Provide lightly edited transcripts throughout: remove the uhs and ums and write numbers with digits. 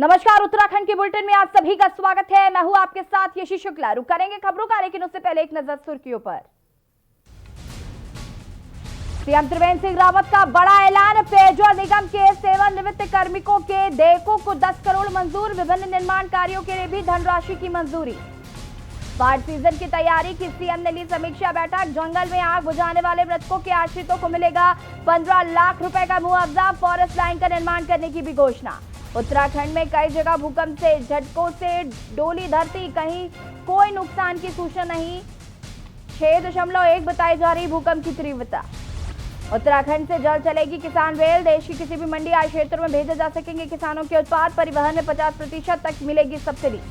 नमस्कार, उत्तराखंड के बुलेटिन में आप सभी का स्वागत है। मैं हूं आपके साथ यशी शुक्ला। रुक करेंगे खबरों का, लेकिन उससे पहले एक नजर सुर्खियों पर। सीएम त्रिवेंद्र सिंह रावत का बड़ा ऐलान। पेयजल निगम के सेवानिवृत्त कार्मिकों के देयकों को 10 करोड़ मंजूर। विभिन्न निर्माण कार्यों के लिए भी धनराशि की मंजूरी। बाढ़ सीजन की तैयारी की सीएम ने ली समीक्षा बैठक। जंगल में आग बुझाने वाले मृतकों के आश्रितों को मिलेगा 15 लाख रुपए का मुआवजा। फॉरेस्ट लाइन का निर्माण करने की भी घोषणा। उत्तराखंड में कई जगह भूकंप से झटकों से डोली धरती, कहीं कोई नुकसान की सूचना नहीं। 6.1 बताई जा रही भूकंप की तीव्रता। उत्तराखंड से जल्द चलेगी किसान रेल। देश की किसी भी मंडी या क्षेत्र में भेजे जा सकेंगे किसानों के उत्पाद। परिवहन में 50% तक मिलेगी सब्सिडी।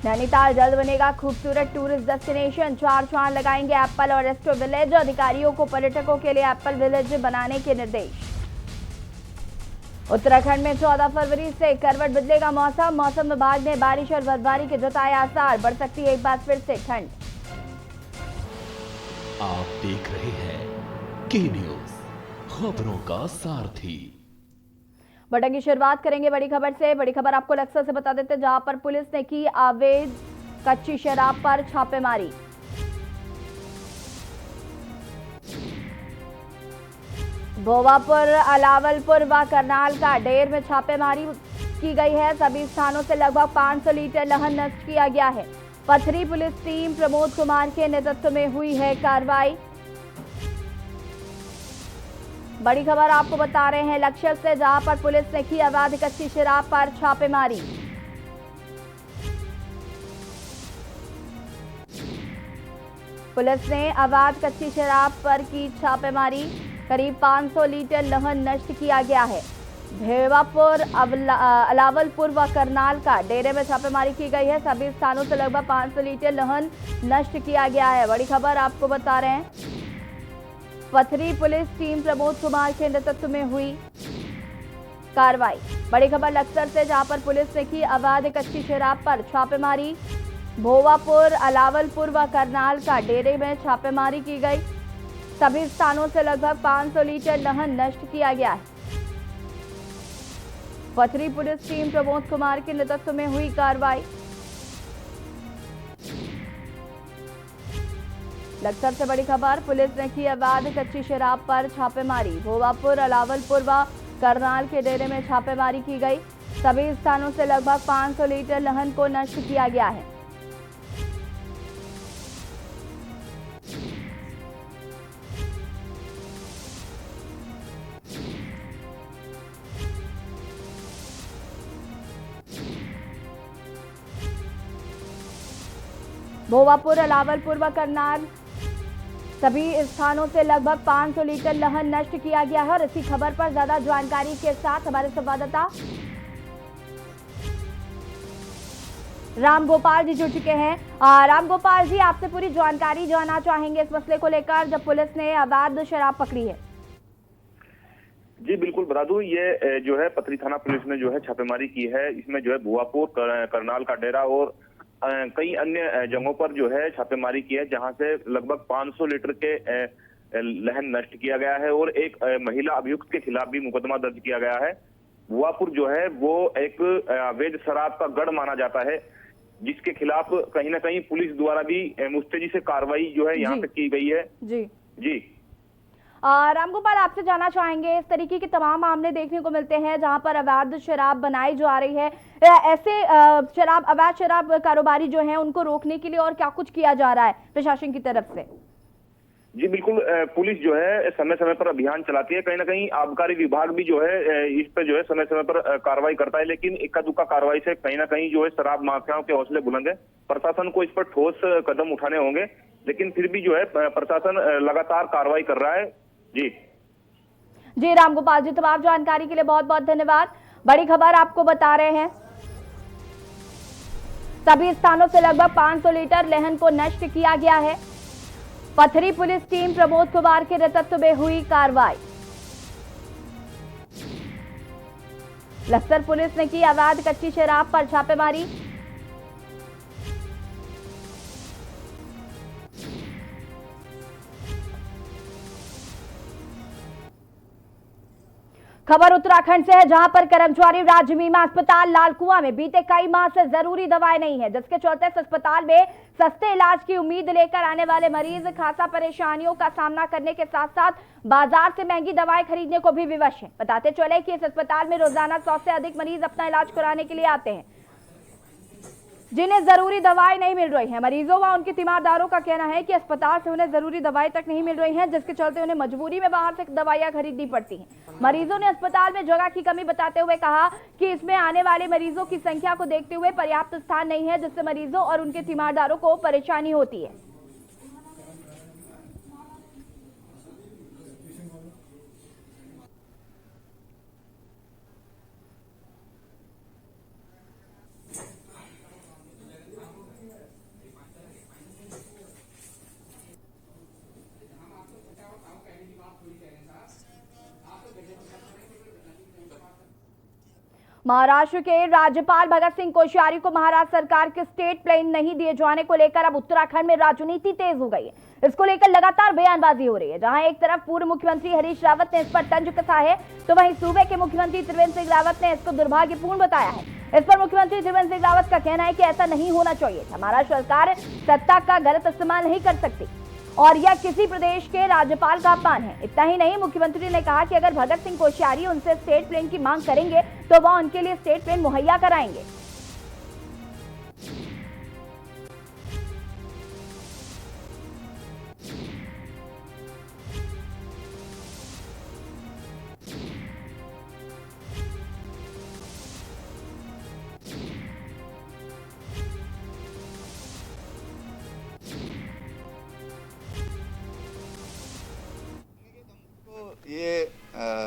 नैनीताल जल्द बनेगा खूबसूरत टूरिस्ट डेस्टिनेशन। 4 चांद लगाएंगे एप्पल और रेस्टो विलेज। अधिकारियों को पर्यटकों के लिए एप्पल विलेज बनाने के निर्देश। उत्तराखंड में 14 फरवरी से करवट बदलेगा मौसम। मौसम विभाग ने बारिश और बर्फबारी के जताए आसार। बढ़ सकती है एक बार फिर से ठंड। आप देख रहे हैं के न्यूज, खबरों का सारथी। बुलेटिन की शुरुआत करेंगे बड़ी खबर से। बड़ी खबर आपको लक्सर से बता देते, जहां पर पुलिस ने की अवैध कच्ची शराब पर छापेमारी। भोवापुर, अलावलपुर व करनाल का डेर में छापेमारी की गई है। सभी स्थानों से लगभग 500 लीटर लहन नष्ट किया गया है। पथरी पुलिस टीम प्रमोद कुमार के नेतृत्व में हुई है कार्रवाई। बड़ी खबर आपको बता रहे हैं लक्ष्य से, जहां पर पुलिस ने की अवैध कच्ची शराब पर छापेमारी। पुलिस ने अवैध कच्ची शराब पर की छापेमारी। करीब 500 लीटर लहन नष्ट किया गया है। भेवापुर, अलावलपुर व करनाल का डेरे में छापेमारी की गई है। सभी स्थानों से लगभग 500 लीटर लहन नष्ट किया गया है। बड़ी खबर आपको बता रहे हैं, पथरी पुलिस टीम प्रमोद कुमार के नेतृत्व में हुई कार्रवाई। बड़ी खबर लक्सर से, जहां पर पुलिस ने की अवैध कच्ची शराब पर छापेमारी। भोवापुर, अलावलपुर व करनाल का डेरे में छापेमारी की गई। सभी स्थानों से लगभग 500 लीटर लहन नष्ट किया गया है। पथरी पुलिस टीम प्रमोद कुमार के नेतृत्व में हुई कार्रवाई। लक्सर से बड़ी खबर, पुलिस ने की अवैध कच्ची शराब पर छापेमारी। भोवापुर, अलावलपुर व करनाल के डेरे में छापेमारी की गई। सभी स्थानों से लगभग 500 लीटर लहन को नष्ट किया गया है। भोवापुर, अलावलपुर व करनाल सभी स्थानों से लगभग 500 लीटर लहन नष्ट किया गया है। और इसी खबर पर ज्यादा जानकारी के साथ हमारे संवाददाता राम गोपाल जी जुड़ चुके हैं। राम गोपाल जी, आपसे पूरी जानकारी जानना चाहेंगे इस मसले को लेकर, जब पुलिस ने अवैध शराब पकड़ी है। जी बिल्कुल बता दूं, ये जो है पथरी थाना पुलिस ने जो है छापेमारी की है। इसमें जो है भुआपुर, करनाल का डेरा और कई अन्य जगहों पर जो है छापेमारी की है, जहां से लगभग 500 लीटर के लहन नष्ट किया गया है। और एक महिला अभियुक्त के खिलाफ भी मुकदमा दर्ज किया गया है। भुआपुर जो है वो एक अवैध शराब का गढ़ माना जाता है, जिसके खिलाफ कहीं ना कहीं पुलिस द्वारा भी मुस्तैदी से कार्रवाई जो है यहाँ पे की गई है। जी रामगोपाल, आपसे जानना चाहेंगे, इस तरीके के तमाम मामले देखने को मिलते हैं जहां पर अवैध शराब बनाई जा रही है। ऐसे अवैध शराब कारोबारी जो हैं उनको रोकने के लिए और क्या कुछ किया जा रहा है प्रशासन की तरफ से? जी बिल्कुल, पुलिस जो है समय समय पर अभियान चलाती है। कहीं ना कहीं आबकारी विभाग भी जो है इस पे जो है समय समय पर कार्रवाई करता है, लेकिन इक्का दुक्का कार्रवाई से कहीं ना कहीं जो है शराब माफियाओं के हौसले बुलंद है। प्रशासन को इस पर ठोस कदम उठाने होंगे, लेकिन फिर भी जो है प्रशासन लगातार कार्रवाई कर रहा है। जी रामगोपाल जी, तमाम जानकारी के लिए बहुत बहुत धन्यवाद। बड़ी खबर आपको बता रहे हैं, सभी स्थानों से लगभग 500 लीटर लहन को नष्ट किया गया है। पथरी पुलिस टीम प्रमोद कुमार के नेतृत्व में हुई कार्रवाई। लक्सर पुलिस ने की अवैध कच्ची शराब पर छापेमारी। खबर उत्तराखंड से है, जहां पर कर्मचारी राज्य बीमा अस्पताल लालकुआं में बीते कई माह से जरूरी दवाएं नहीं है, जिसके चलते इस अस्पताल में सस्ते इलाज की उम्मीद लेकर आने वाले मरीज खासा परेशानियों का सामना करने के साथ साथ बाजार से महंगी दवाएं खरीदने को भी विवश हैं। बताते चले कि इस अस्पताल में रोजाना 100 से अधिक मरीज अपना इलाज कराने के लिए आते हैं, जिन्हें जरूरी दवाएं नहीं मिल रही हैं। मरीजों व उनके तीमारदारों का कहना है कि अस्पताल से उन्हें जरूरी दवाएं तक नहीं मिल रही हैं, जिसके चलते उन्हें मजबूरी में बाहर से दवाइयां खरीदनी पड़ती हैं। मरीजों ने अस्पताल में जगह की कमी बताते हुए कहा कि इसमें आने वाले मरीजों की संख्या को देखते हुए पर्याप्त स्थान नहीं है, जिससे मरीजों और उनके तीमारदारों को परेशानी होती है। महाराष्ट्र के राज्यपाल भगत सिंह कोश्यारी को महाराष्ट्र सरकार के स्टेट प्लेन नहीं दिए जाने को लेकर अब उत्तराखंड में राजनीति तेज हो गई है। इसको लेकर लगातार बयानबाजी हो रही है। जहां एक तरफ पूर्व मुख्यमंत्री हरीश रावत ने इस पर तंज कसा है, तो वहीं सूबे के मुख्यमंत्री त्रिवेंद्र सिंह रावत ने इसको दुर्भाग्यपूर्ण बताया है। इस पर मुख्यमंत्री त्रिवेंद्र सिंह रावत का कहना है कि ऐसा नहीं होना चाहिए था। महाराष्ट्र सरकार सत्ता का गलत इस्तेमाल नहीं कर सकती और यह किसी प्रदेश के राज्यपाल का अपमान है। इतना ही नहीं, मुख्यमंत्री ने कहा कि अगर भगत सिंह कोश्यारी उनसे स्टेट प्लेन की मांग करेंगे तो वह उनके लिए स्टेट प्लेन मुहैया कराएंगे।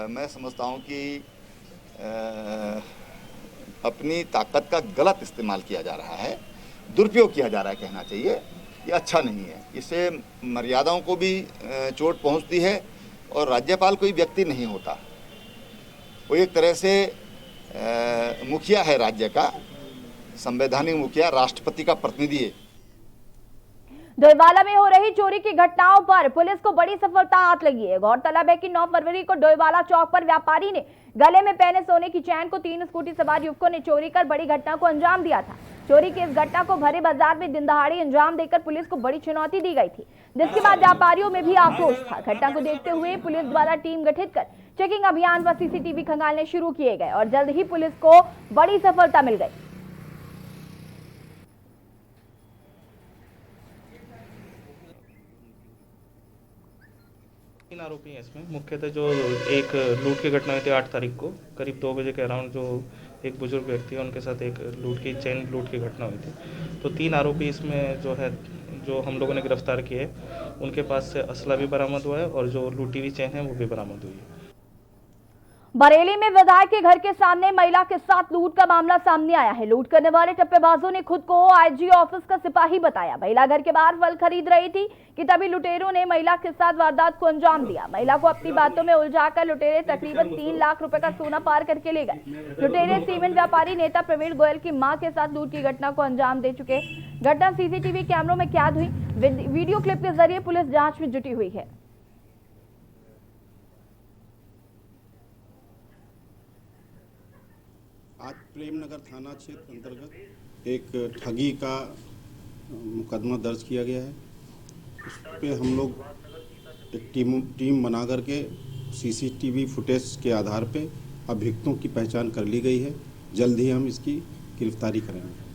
मैं समझता हूँ कि अपनी ताकत का गलत इस्तेमाल किया जा रहा है, दुरुपयोग किया जा रहा है कहना चाहिए। ये अच्छा नहीं है, इससे मर्यादाओं को भी चोट पहुँचती है और राज्यपाल कोई व्यक्ति नहीं होता, वो एक तरह से मुखिया है राज्य का, संवैधानिक मुखिया, राष्ट्रपति का प्रतिनिधि है। डोईवाला में हो रही चोरी की घटनाओं पर पुलिस को बड़ी सफलता हाथ लगी है। गौरतलब है कि 9 फरवरी को डोईवाला चौक पर व्यापारी ने गले में पहने सोने की चैन को 3 स्कूटी सवार युवकों ने चोरी कर बड़ी घटना को अंजाम दिया था। चोरी की इस घटना को भरे बाजार में दिन दहाड़े अंजाम देकर पुलिस को बड़ी चुनौती दी गई थी, जिसके बाद व्यापारियों में भी आक्रोश था। घटना को देखते हुए पुलिस द्वारा टीम गठित कर चेकिंग अभियान व सीसीटीवी खंगालने शुरू किए गए और जल्द ही पुलिस को बड़ी सफलता मिल गई। तीन आरोपी हैं इसमें। मुख्यतः जो एक लूट की घटना हुई थी 8 तारीख को करीब 2 बजे के अराउंड, जो एक बुजुर्ग व्यक्ति है उनके साथ एक चेन लूट की घटना हुई थी। तो 3 आरोपी इसमें जो हम लोगों ने गिरफ्तार किए, उनके पास से असला भी बरामद हुआ है और जो लूटी हुई चेन है वो भी बरामद हुई है। बरेली में विधायक के घर के सामने महिला के साथ लूट का मामला सामने आया है। लूट करने वाले टप्पेबाजों ने खुद को आईजी ऑफिस का सिपाही बताया। महिला घर के बाहर फल खरीद रही थी कि तभी लुटेरों ने महिला के साथ वारदात को अंजाम दिया। महिला को अपनी बातों में उलझाकर लुटेरे तकरीबन 3 लाख रुपए का सोना पार करके ले गए। लुटेरे सीमेंट व्यापारी नेता प्रवीण गोयल की मां के साथ लूट की घटना को अंजाम दे चुके। घटना सीसीटीवी कैमरों में कैद हुई। वीडियो क्लिप के जरिए पुलिस जांच में जुटी हुई है। आज प्रेमनगर थाना क्षेत्र अंतर्गत एक ठगी का मुकदमा दर्ज किया गया है। उस पे हम लोग एक टीम बना करके सीसीटीवी फुटेज के आधार पे अभियुक्तों की पहचान कर ली गई है। जल्द ही हम इसकी गिरफ्तारी करेंगे।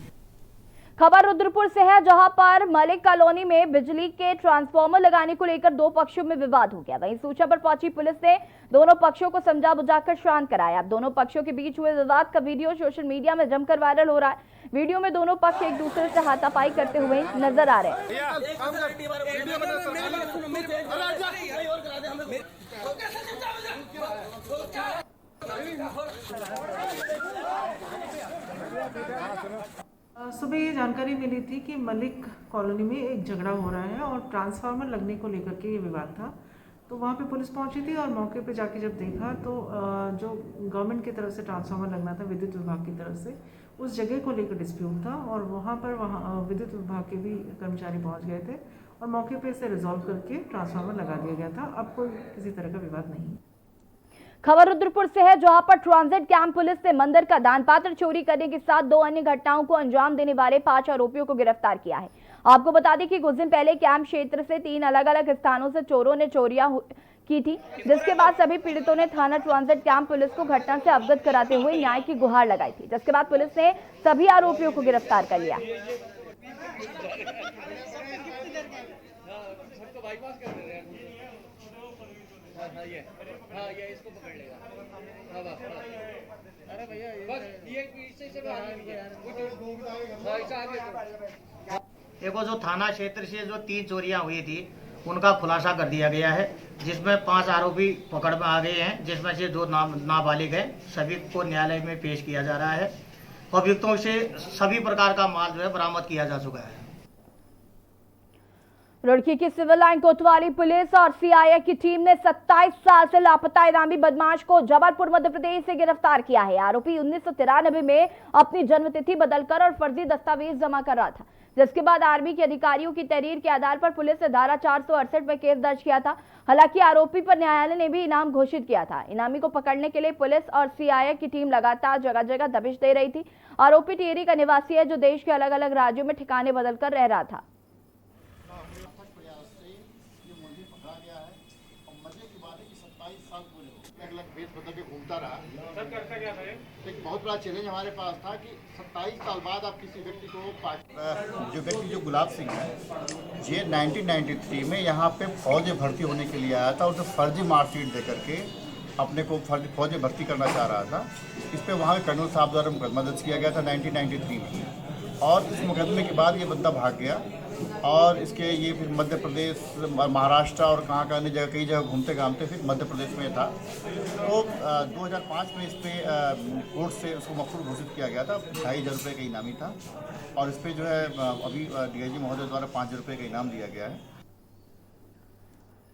खबर रुद्रपुर से है, जहां पर मलिक कॉलोनी में बिजली के ट्रांसफार्मर लगाने को लेकर 2 पक्षों में विवाद हो गया। वहीं सूचना पर पहुंची पुलिस ने दोनों पक्षों को समझा बुझाकर शांत कराया। अब दोनों पक्षों के बीच हुए विवाद का वीडियो सोशल मीडिया में जमकर वायरल हो रहा है। वीडियो में दोनों पक्ष एक दूसरे से हाथापाई करते हुए नजर आ रहे हैं। सुबह ये जानकारी मिली थी कि मलिक कॉलोनी में एक झगड़ा हो रहा है और ट्रांसफार्मर लगने को लेकर के ये विवाद था। तो वहाँ पे पुलिस पहुँची थी और मौके पे जाके जब देखा तो जो गवर्नमेंट की तरफ से ट्रांसफार्मर लगना था विद्युत विभाग की तरफ से, उस जगह को लेकर डिस्प्यूट था और वहाँ विद्युत विभाग के भी कर्मचारी पहुँच गए थे और मौके पर इसे रिजॉल्व करके ट्रांसफार्मर लगा दिया गया था। अब कोई किसी तरह का विवाद नहीं। खबर रुद्रपुर से है, जहां पर ट्रांजिट कैंप पुलिस ने मंदिर का दान पात्र चोरी करने के साथ 2 अन्य घटनाओं को अंजाम देने वाले 5 आरोपियों को गिरफ्तार किया है। आपको बता दें कि कुछ दिन पहले कैंप क्षेत्र से 3 अलग-अलग स्थानों से चोरों ने चोरियां की थी, जिसके बाद सभी पीड़ितों ने थाना ट्रांजिट कैंप पुलिस को घटना से अवगत कराते हुए न्याय की गुहार लगाई थी, जिसके बाद पुलिस ने सभी आरोपियों को गिरफ्तार कर लिया। इसको पकड़ लेगा। अरे भैया देखो, जो थाना क्षेत्र से जो 3 चोरियां हुई थी उनका खुलासा कर दिया गया है, जिसमें 5 आरोपी पकड़ में आ गए हैं, जिसमें से 2 नाबालिग हैं। सभी को न्यायालय में पेश किया जा रहा है। अभियुक्तों से सभी प्रकार का माल जो है बरामद किया जा चुका है। रुड़की की सिविल लाइन कोतवाली पुलिस और सीआईए की टीम ने 27 साल से लापता इनामी बदमाश को जबलपुर मध्य प्रदेश से गिरफ्तार किया है। आरोपी 1993 में अपनी जन्मतिथि बदलकर और फर्जी दस्तावेज जमा कर रहा था, जिसके बाद आर्मी के अधिकारियों की तहरीर के आधार पर पुलिस ने धारा 468 में केस दर्ज किया था। हालांकि आरोपी पर न्यायालय ने भी इनाम घोषित किया था। इनामी को पकड़ने के लिए पुलिस और सीआईए की टीम लगातार जगह जगह दबिश दे रही थी। आरोपी टिहरी का निवासी है, जो देश के अलग अलग राज्यों में ठिकाने बदलकर रह रहा था। घूमता रहा। एक बहुत बड़ा चैलेंज हमारे पास था कि 27 साल बाद आप किसी व्यक्ति को जो व्यक्ति जो गुलाब सिंह है, ये 1993 में यहाँ पे फौज में भर्ती होने के लिए आया था और तो फर्जी मार्कशीट दे करके अपने को फौज में भर्ती करना चाह रहा था। इस पर वहाँ के कर्नल साहब द्वारा मुकदमा दर्ज किया गया था 1993 में, और इस मुकदमे के बाद ये बंदा भाग गया और इसके ये फिर मध्य प्रदेश, महाराष्ट्र और कहाँ कई जगह घूमते घामते फिर मध्य प्रदेश में था। तो 2005 में इस पर कोर्ट से उसको मकसूद घोषित किया गया था। 2,500 रुपये का इनामी था और इस पर जो है अभी डीआईजी महोदय द्वारा 5,000 रुपये का इनाम दिया गया है।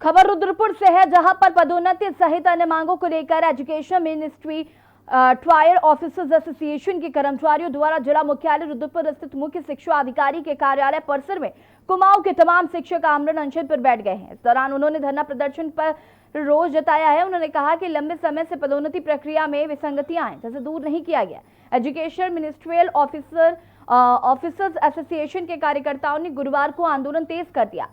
खबर रुद्रपुर से है, जहां पर पदोन्नति सहित अन्य मांगों को लेकर education ministry trial officers association के कर्मचारियों द्वारा जिला मुख्यालय रुद्रपुर स्थित मुख्य शिक्षा अधिकारी के कार्यालय परिसर में कुमाऊं के तमाम शिक्षक आमरण अनशन पर बैठ गए हैं। इस दौरान उन्होंने धरना प्रदर्शन पर रोष जताया है। उन्होंने कहा कि लंबे समय से पदोन्नति प्रक्रिया में विसंगतियां हैं, जिसे दूर नहीं किया गया। एजुकेशन मिनिस्ट्रियल ऑफिसर्स एसोसिएशन के कार्यकर्ताओं ने गुरुवार को आंदोलन तेज कर दिया।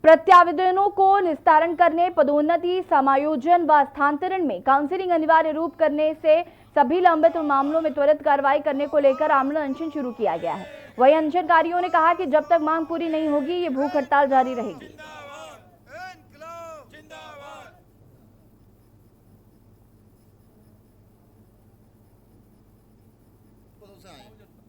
प्रत्यावेदनों को निस्तारण करने, पदोन्नति समायोजन व स्थानांतरण में काउंसलिंग अनिवार्य रूप करने से सभी लंबित मामलों में त्वरित कार्रवाई करने को लेकर आमरण अनशन शुरू किया गया है। वहीं अनशनकारियों ने कहा कि जब तक मांग पूरी नहीं होगी, ये भूख हड़ताल जारी रहेगी।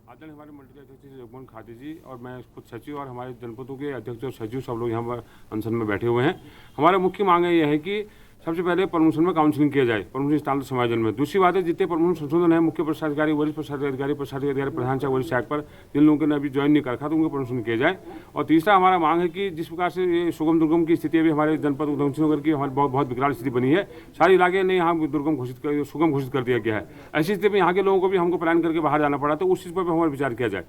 आदरणीय हमारे मंडल अध्यक्ष जगमोहन खादी जी और मैं खुद सचिव और हमारे जनपदों के अध्यक्ष और सचिव सब लोग यहाँ पर अनशन में बैठे हुए हैं। हमारा मुख्य मांग यह है कि सबसे पहले प्रमोशन में काउंसलिंग किया जाए, प्रमोशन स्थान समायोजन में। दूसरी बात है, जितने प्रमोशन संशोधन है, मुख्य प्रशासनिक वरिष्ठ प्रशासनिक अधिकारी प्रधान चाहे वरिष्ठ पर जिन लोगों ने अभी ज्वाइन नहीं कर रखा तो उनको प्रमोशन किया जाए। और तीसरा हमारा मांग है कि जिस प्रकार से ये सुगम दुर्गम की स्थिति अभी हमारे जनपद उधमसिंह नगर की हमारी बहुत विकराल स्थिति बनी है, सारे इलाके ने यहाँ सुगम घोषित कर दिया गया है। ऐसी स्थिति में यहाँ के लोगों को भी हमको प्लान करके बाहर जाना पड़ा, तो उस चीज़ पर हमारा विचार किया जाए।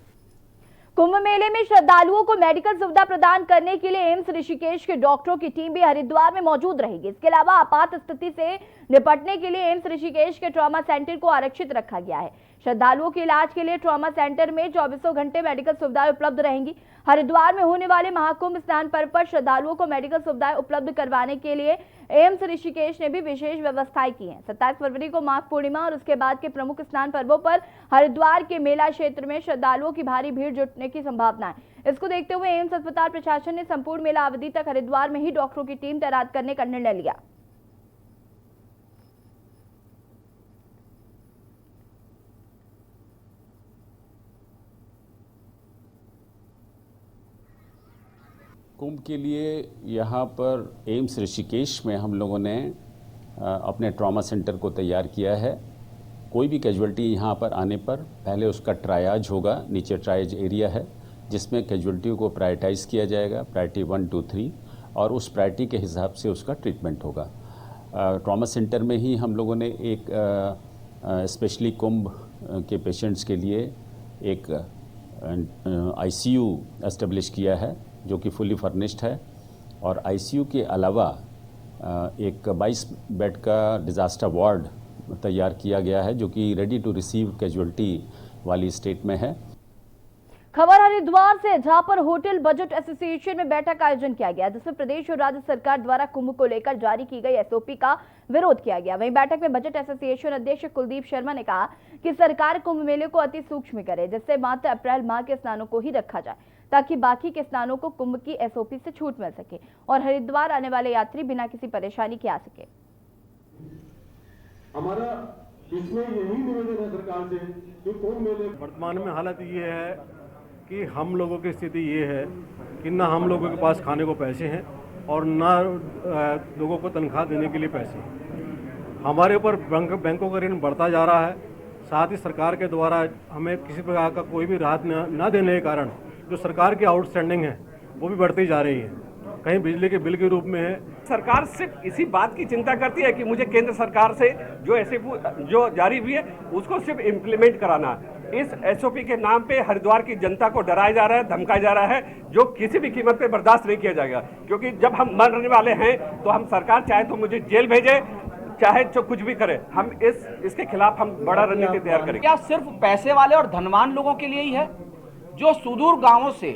कुंभ मेले में श्रद्धालुओं को मेडिकल सुविधा प्रदान करने के लिए एम्स ऋषिकेश के डॉक्टरों की टीम भी हरिद्वार में मौजूद रहेगी। इसके अलावा आपात स्थिति से निपटने के लिए एम्स ऋषिकेश के ट्रॉमा सेंटर को आरक्षित रखा गया है। श्रद्धालुओं के इलाज के लिए ट्रॉमा सेंटर में 24 घंटे मेडिकल सुविधाएं उपलब्ध रहेंगी। हरिद्वार में होने वाले महाकुंभ स्नान पर्व पर श्रद्धालुओं को मेडिकल सुविधाएं उपलब्ध करवाने के लिए एम्स ऋषिकेश ने भी विशेष व्यवस्थाएं की हैं। 27 फरवरी को माघ पूर्णिमा और उसके बाद के प्रमुख स्नान पर्वों पर हरिद्वार के मेला क्षेत्र में श्रद्धालुओं की भारी भीड़ जुटने की संभावना है। इसको देखते हुए एम्स अस्पताल प्रशासन ने संपूर्ण मेला अवधि तक हरिद्वार में ही डॉक्टरों की टीम तैनात करने का निर्णय लिया। कुंभ के लिए यहाँ पर एम्स ऋषिकेश में हम लोगों ने अपने ट्रॉमा सेंटर को तैयार किया है। कोई भी कैजुअल्टी यहाँ पर आने पर पहले उसका ट्रायाज होगा। नीचे ट्रायाज एरिया है जिसमें कैजुअल्टियों को प्रायोरिटाइज़ किया जाएगा, प्रायोरिटी 1, 2, 3, और उस प्रायोरिटी के हिसाब से उसका ट्रीटमेंट होगा। ट्रॉमा सेंटर में ही हम लोगों ने एक स्पेशली कुंभ के पेशेंट्स के लिए एक ICU एस्टेब्लिश किया है जो कि फुली फर्निश्ड है। और ICU के अलावा एक 22 बेड का डिज़ास्टर वार्ड तैयार किया गया है जो कि रेडी टू रिसीव कैजुअल्टी वाली स्टेट में है। खबर हरिद्वार से, जहां पर होटल बजट एसोसिएशन में बैठक का आयोजन किया गया, जिसमें प्रदेश और राज्य सरकार द्वारा कुंभ को लेकर जारी की गई एसओपी का विरोध किया गया। वहीं बैठक में बजट एसोसिएशन अध्यक्ष कुलदीप शर्मा ने कहा कि सरकार कुंभ मेले को अति सूक्ष्म करे, जिससे मात्र अप्रैल माह के स्नानों को ही रखा जाए ताकि बाकी के स्नानों को कुंभ की एसओपी से छूट मिल सके और हरिद्वार आने वाले यात्री बिना किसी परेशानी के आ सके। हमारा इसमें यही निवेदन है सरकार से कि कुंभ मेले वर्तमान में हालत ये है कि हम लोगों की स्थिति ये है कि ना हम लोगों के पास खाने को पैसे हैं और ना लोगों को तनख्वाह देने के लिए पैसे हैं। हमारे ऊपर बैंकों का ऋण बढ़ता जा रहा है, साथ ही सरकार के द्वारा हमें किसी प्रकार का कोई भी राहत न देने के कारण जो सरकार की आउटस्टैंडिंग है वो भी बढ़ती जा रही है, कहीं बिजली के बिल के रूप में है। सरकार सिर्फ इसी बात की चिंता करती है कि मुझे केंद्र सरकार से जो जारी हुई है उसको सिर्फ इम्प्लीमेंट कराना है। इस एसओपी के नाम पे हरिद्वार की जनता को डराया जा रहा है, धमकाया जा रहा है, जो किसी भी कीमत पे बर्दाश्त नहीं किया जाएगा। क्योंकि जब हम मरने वाले हैं तो हम सरकार चाहे तो मुझे जेल भेजे, चाहे जो कुछ भी करे, हम इसके खिलाफ हम बड़ा रणनीति तैयार करेंगे। क्या सिर्फ पैसे वाले और धनवान लोगों के लिए ही है? जो सुदूर गांवों से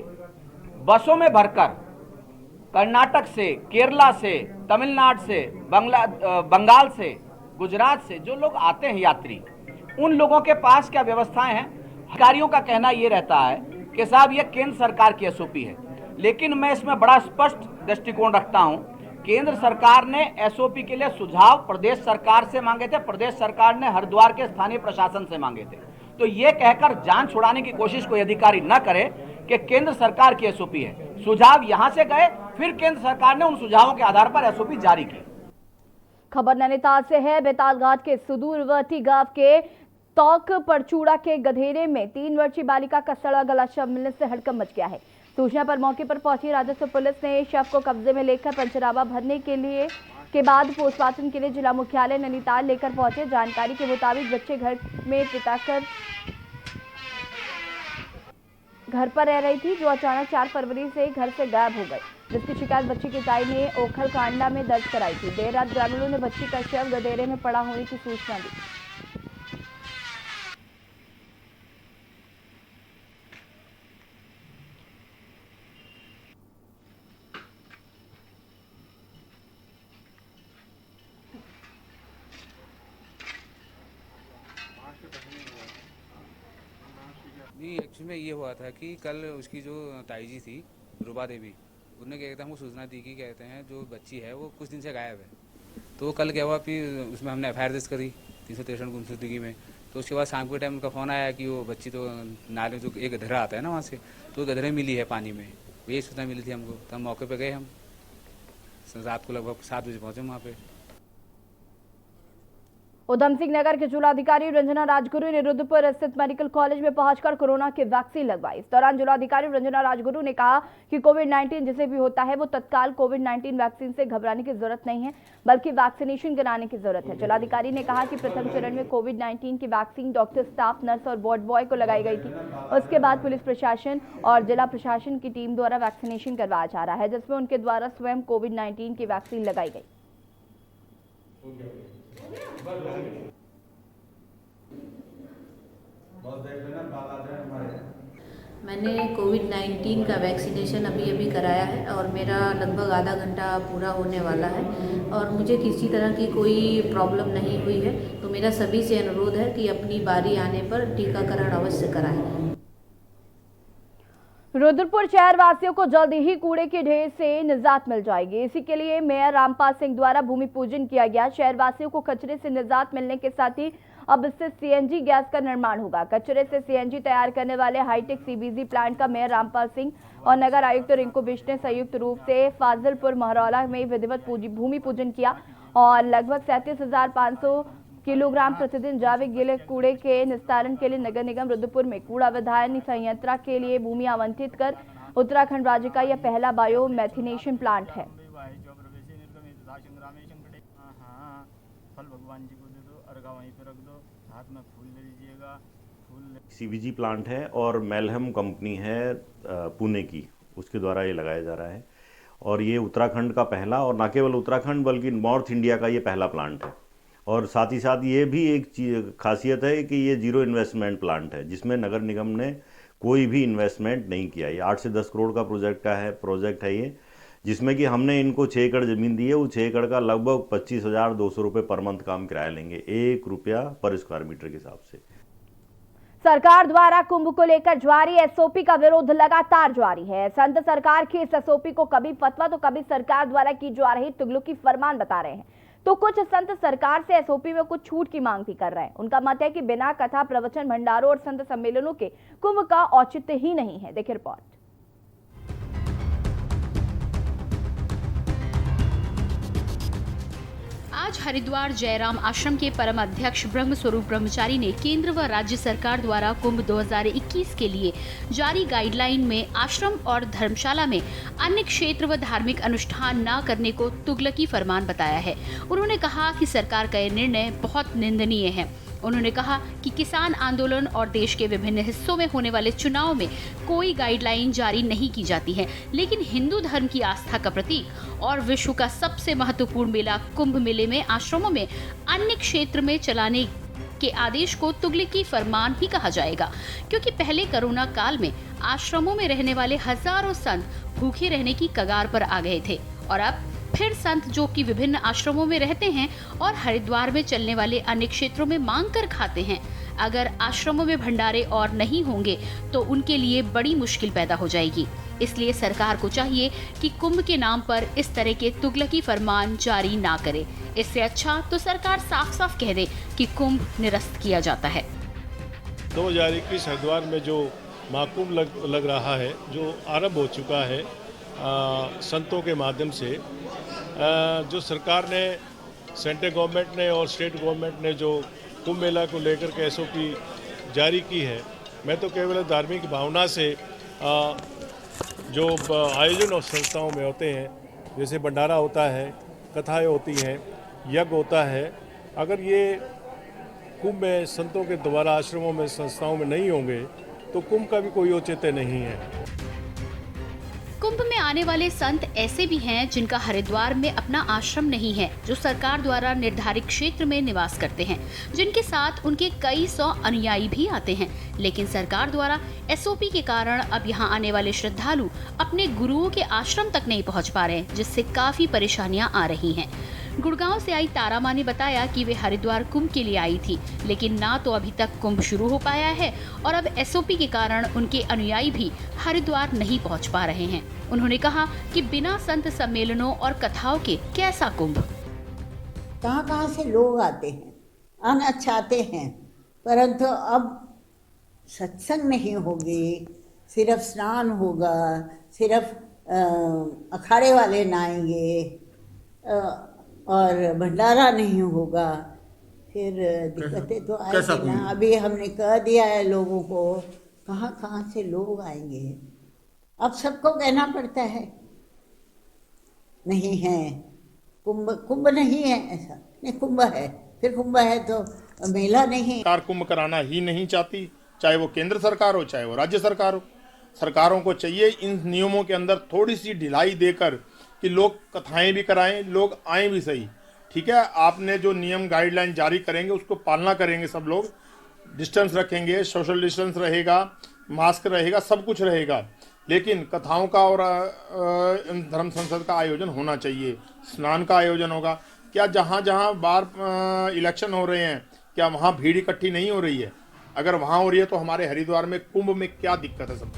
बसों में भरकर कर्नाटक से, केरला से, तमिलनाडु से, बंगाल से, गुजरात से जो लोग आते हैं यात्री, उन लोगों के पास क्या व्यवस्थाएं हैं? अधिकारियों का कहना यह रहता है कि साहब ये केंद्र सरकार की एसओपी है, लेकिन मैं इसमें बड़ा स्पष्ट दृष्टिकोण रखता हूं। केंद्र सरकार ने एसओपी के लिए सुझाव प्रदेश सरकार से मांगे थे, प्रदेश सरकार ने हरिद्वार के स्थानीय प्रशासन से मांगे थे। तो ये कहकर जान छुड़ाने की कोशिश कोई अधिकारी न करे कि केंद्र सरकार की एसओपी है। सुझाव यहां से गए, फिर केंद्र सरकार ने उन सुझावों के आधार पर एसओपी जारी की। खबर नैनीताल से है। बेताल घाट के सुदूरवर्ती गांव के तौक परचूड़ा के गधेरे में 3 वर्षीय बालिका का सड़ा गला शव मिलने से हड़कंप मच गया है। सूचना पर मौके पर पहुंची राजस्व पुलिस ने शव को कब्जे में लेकर पंचनामा भरने के बाद पोस्टमार्टम के लिए जिला मुख्यालय नैनीताल लेकर पहुंचे। जानकारी के मुताबिक बच्चे घर में घर पर रह रही थी, जो अचानक 4 फरवरी से घर से गायब हो गई, जिसकी शिकायत बच्ची की ताई ने ओखल कांडा में दर्ज कराई थी। देर रात ग्रामीणों ने बच्ची का शव गधेरे में पड़ा होने की सूचना दी। नहीं, एक्चुअली में ये हुआ था कि कल उसकी जो ताई जी थी रूबा देवी, उन्होंने क्या कहते हैं हमको सूचना दी कि कहते हैं जो बच्ची है वो कुछ दिन से गायब है। तो कल क्या हुआ, फिर उसमें हमने एफआईआर दर्ज करी 363 गुमशुदगी में। तो उसके बाद शाम के टाइम उनका फ़ोन आया कि वो बच्ची तो नाले जो एक गधरा आता है ना वहाँ से, तो गधरे मिली है पानी में। यही सूचना मिली थी हमको, तो हम मौके पर गए। हम रात को लगभग 7 बजे पहुँचे वहाँ पर। उधम सिंह नगर के जिलाधिकारी रंजना राजगुरु ने रुद्रपुर स्थित मेडिकल कॉलेज में पहुंचकर कोरोना की वैक्सीन लगवाई। इस दौरान जिलाधिकारी रंजना राजगुरु ने कहा कि कोविड-19 जिसे भी होता है वो तत्काल कोविड-19 वैक्सीन से घबराने की जरूरत नहीं है, बल्कि वैक्सीनेशन कराने की जरूरत है। जिलाधिकारी ने कहा कि प्रथम चरण में कोविड-19 की वैक्सीन डॉक्टर, स्टाफ, नर्स और वार्ड बॉय को लगाई गई थी। उसके बाद पुलिस प्रशासन और जिला प्रशासन की टीम द्वारा वैक्सीनेशन करवाया जा रहा है, जिसमें उनके द्वारा स्वयं कोविड-19 की वैक्सीन लगाई गई। मैंने कोविड-19 का वैक्सीनेशन अभी कराया है और मेरा लगभग आधा घंटा पूरा होने वाला है और मुझे किसी तरह की कोई प्रॉब्लम नहीं हुई है। तो मेरा सभी से अनुरोध है कि अपनी बारी आने पर टीकाकरण अवश्य कराएं। रुद्रपुर शहर वासियों को जल्द ही कूड़े के ढेर से निजात मिल जाएगी। इसी के लिए मेयर रामपाल सिंह द्वारा भूमि पूजन किया गया। शहर वासियों को कचरे से निजात मिलने के साथ ही अब इससे सीएनजी गैस का निर्माण होगा। कचरे से सीएनजी तैयार करने वाले हाईटेक सीबीजी प्लांट का मेयर रामपाल सिंह और नगर आयुक्त रिंकू बिष्ट ने संयुक्त रूप से फाजिलपुर महरौला में विधिवत भूमि पूजन किया और लगभग 37,500 किलोग्राम प्रतिदिन जैविक गीले कूड़े के निस्तारण के लिए नगर निगम रुद्रपुर में कूड़ा विधायन संयंत्र के लिए भूमि आवंटित कर उत्तराखंड राज्य का यह पहला बायो मैथिनेशन प्लांट है। भगवान जी को दे दो, अर्घा वहीं पे रख दो, हाथ में फूल ले लीजिएगा। सीबीजी प्लांट है और मेलहम कंपनी है पुणे की, उसके द्वारा ये लगाया जा रहा है और ये उत्तराखंड का पहला, और न केवल उत्तराखंड बल्कि नॉर्थ इंडिया का ये पहला प्लांट है। और साथ ही साथ ये भी एक खासियत है कि ये जीरो इन्वेस्टमेंट प्लांट है, जिसमें नगर निगम ने कोई भी इन्वेस्टमेंट नहीं किया। ये 8 से 10 करोड़ का प्रोजेक्ट है ये, जिसमें कि हमने इनको 6 एकड़ ज़मीन दी है। वो 6 एकड़ का लगभग 25,200 रुपये पर मंथ का हम किराया लेंगे, 1 रुपया पर स्क्वायर मीटर के हिसाब से। सरकार द्वारा कुंभ को लेकर जारी एसओपी का विरोध लगातार जारी है। संत सरकार की इस एसओपी को कभी फतवा तो कभी सरकार द्वारा की जा रही तुगलकी फरमान बता रहे हैं, तो कुछ संत सरकार से एसओपी में कुछ छूट की मांग भी कर रहे हैं। उनका मत है कि बिना कथा, प्रवचन, भंडारों और संत सम्मेलनों के कुंभ का औचित्य ही नहीं है। देखिए रिपोर्ट। आज हरिद्वार जयराम आश्रम के परम अध्यक्ष ब्रह्म स्वरूप ब्रह्मचारी ने केंद्र व राज्य सरकार द्वारा कुंभ 2021 के लिए जारी गाइडलाइन में आश्रम और धर्मशाला में अन्य क्षेत्र व धार्मिक अनुष्ठान न करने को तुगलकी फरमान बताया है। उन्होंने कहा कि सरकार का यह निर्णय बहुत निंदनीय है। उन्होंने कहा कि किसान आंदोलन और देश के विभिन्न हिस्सों में होने वाले चुनाव में कोई गाइडलाइन जारी नहीं की जाती है, लेकिन हिंदू धर्म की आस्था का प्रतीक और विश्व का सबसे महत्वपूर्ण मेला कुंभ मेले में आश्रमों में अन्य क्षेत्र में चलाने के आदेश को तुगलकी फरमान ही कहा जाएगा, क्योंकि पहले कोरोना काल में आश्रमों में रहने वाले हजारों संत भूखे रहने की कगार पर आ गए थे और अब फिर संत जो कि विभिन्न आश्रमों में रहते हैं और हरिद्वार में चलने वाले अन्य क्षेत्रों में मांग कर खाते हैं, अगर आश्रमों में भंडारे और नहीं होंगे तो उनके लिए बड़ी मुश्किल पैदा हो जाएगी। इसलिए सरकार को चाहिए कि कुंभ के नाम पर इस तरह के तुगलकी फरमान जारी ना करे। इससे अच्छा तो सरकार साफ साफ कह दे कि कुंभ निरस्त किया जाता है। 2021 हरिद्वार में जो महाकुंभ लग रहा है, जो आरंभ हो चुका है संतों के माध्यम से, जो सरकार ने, सेंट्रल गवर्नमेंट ने और स्टेट गवर्नमेंट ने जो कुंभ मेला को लेकर के एसओपी जारी की है, मैं तो केवल धार्मिक भावना से जो आयोजन और संस्थाओं में होते हैं, जैसे भंडारा होता है, कथाएं होती हैं, यज्ञ होता है, अगर ये कुंभ में संतों के द्वारा आश्रमों में, संस्थाओं में नहीं होंगे तो कुंभ का भी कोई औचित्य नहीं है। कुंभ में आने वाले संत ऐसे भी हैं जिनका हरिद्वार में अपना आश्रम नहीं है, जो सरकार द्वारा निर्धारित क्षेत्र में निवास करते हैं, जिनके साथ उनके कई सौ अनुयायी भी आते हैं, लेकिन सरकार द्वारा एसओपी के कारण अब यहाँ आने वाले श्रद्धालु अपने गुरुओं के आश्रम तक नहीं पहुँच पा रहे, जिससे काफी परेशानियां आ रही हैं। गुड़गांव से आई तारा माँ ने बताया कि वे हरिद्वार कुंभ के लिए आई थी, लेकिन ना तो अभी तक कुंभ शुरू हो पाया है और अब एसओपी के कारण उनके अनुयायी भी हरिद्वार नहीं पहुंच पा रहे हैं। उन्होंने कहा कि बिना संत सम्मेलनों और कथाओं के कैसा कुंभ। कहाँ से लोग आते हैं, आना चाहते हैं, परंतु अब सत्संग नहीं होगी, सिर्फ स्नान होगा, सिर्फ अखाड़े वाले नहाएंगे और भंडारा नहीं होगा, फिर दिक्कतें तो आएगी ना। अभी हमने कह दिया है लोगों को, कहाँ से लोग आएंगे, अब सबको कहना पड़ता है नहीं है कुंभ नहीं है, ऐसा नहीं, कुंभ है, फिर कुंभ है तो मेला नहीं। सरकार कुंभ कराना ही नहीं चाहती, चाहे वो केंद्र सरकार हो चाहे वो राज्य सरकार हो। सरकारों को चाहिए इन नियमों के अंदर थोड़ी सी ढिलाई देकर कि लोग कथाएं भी कराएं, लोग आएं भी सही। ठीक है, आपने जो नियम गाइडलाइन जारी करेंगे उसको पालना करेंगे, सब लोग डिस्टेंस रखेंगे, सोशल डिस्टेंस रहेगा, मास्क रहेगा, सब कुछ रहेगा, लेकिन कथाओं का और धर्म संसद का आयोजन होना चाहिए, स्नान का आयोजन होगा। क्या जहाँ जहाँ बार इलेक्शन हो रहे हैं, क्या वहाँ भीड़ इकट्ठी नहीं हो रही है? अगर वहाँ हो रही है तो हमारे हरिद्वार में कुंभ में क्या दिक्कत है? सब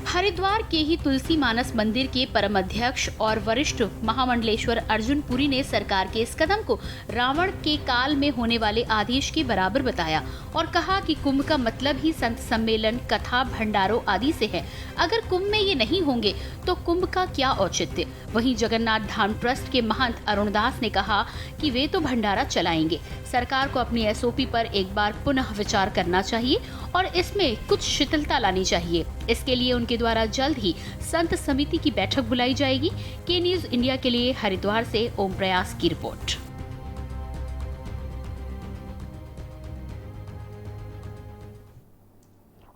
हरिद्वार के ही तुलसी मानस मंदिर के परम अध्यक्ष और वरिष्ठ महामंडलेश्वर अर्जुन पुरी ने सरकार के इस कदम को रावण के काल में होने वाले आदेश के बराबर बताया और कहा कि कुंभ का मतलब ही संत सम्मेलन, कथा, भंडारों आदि से है। अगर कुंभ में ये नहीं होंगे तो कुंभ का क्या औचित्य। वहीं जगन्नाथ धाम ट्रस्ट के महंत अरुण दास ने कहा कि वे तो भंडारा चलाएंगे। सरकार को अपनी एसओपी पर एक बार पुनः विचार करना चाहिए और इसमें कुछ शिथिलता लानी चाहिए। इसके लिए उनके द्वारा जल्द ही संत समिति की बैठक बुलाई जाएगी। के न्यूज इंडिया के लिए हरिद्वार से ओम प्रयास की रिपोर्ट।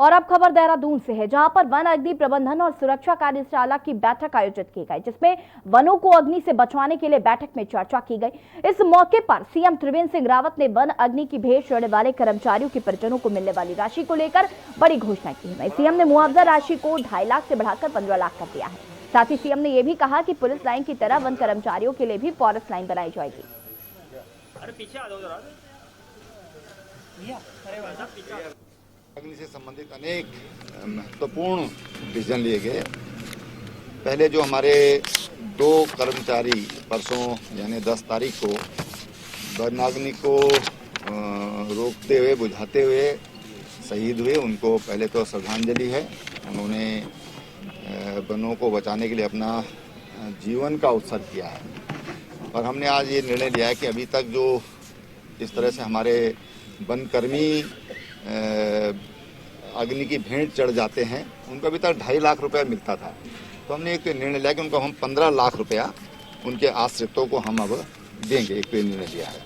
और अब खबर देहरादून से है, जहां पर वन अग्नि प्रबंधन और सुरक्षा कार्यशाला की बैठक आयोजित की गई, जिसमें वनों को अग्नि से बचाने के लिए बैठक में चर्चा की गई। इस मौके पर सीएम त्रिवेंद्र सिंह रावत ने वन अग्नि की भेंट चढ़ने वाले कर्मचारियों के परिजनों को मिलने वाली राशि को लेकर बड़ी घोषणा की है। सीएम ने मुआवजा राशि को 2.5 लाख से बढ़ाकर 15 लाख कर दिया है। साथ ही सीएम ने यह भी कहा कि पुलिस लाइन की तरह वन कर्मचारियों के लिए भी फॉरेस्ट लाइन बनाई जाएगी। अग्नि से संबंधित अनेक महत्वपूर्ण डिसीजन लिए गए। पहले जो हमारे 2 कर्मचारी परसों यानी 10 तारीख को वन अग्नि को रोकते हुए बुझाते हुए शहीद हुए, उनको पहले तो श्रद्धांजलि है। उन्होंने वनों को बचाने के लिए अपना जीवन का उत्सर्ग किया है। और हमने आज ये निर्णय लिया है कि अभी तक जो जिस तरह से हमारे वनकर्मी अग्नि की भेंट चढ़ जाते हैं, उनको अभी तक 2.5 लाख रुपया मिलता था, तो हमने एक निर्णय लिया कि उनको हम 15 लाख रुपया उनके आश्रितों को हम अब देंगे। एक निर्णय लिया है।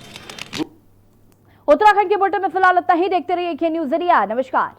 उत्तराखंड के बुलेटिन में फिलहाल इतना ही। देखते रहिए के न्यूज़ इंडिया। नमस्कार।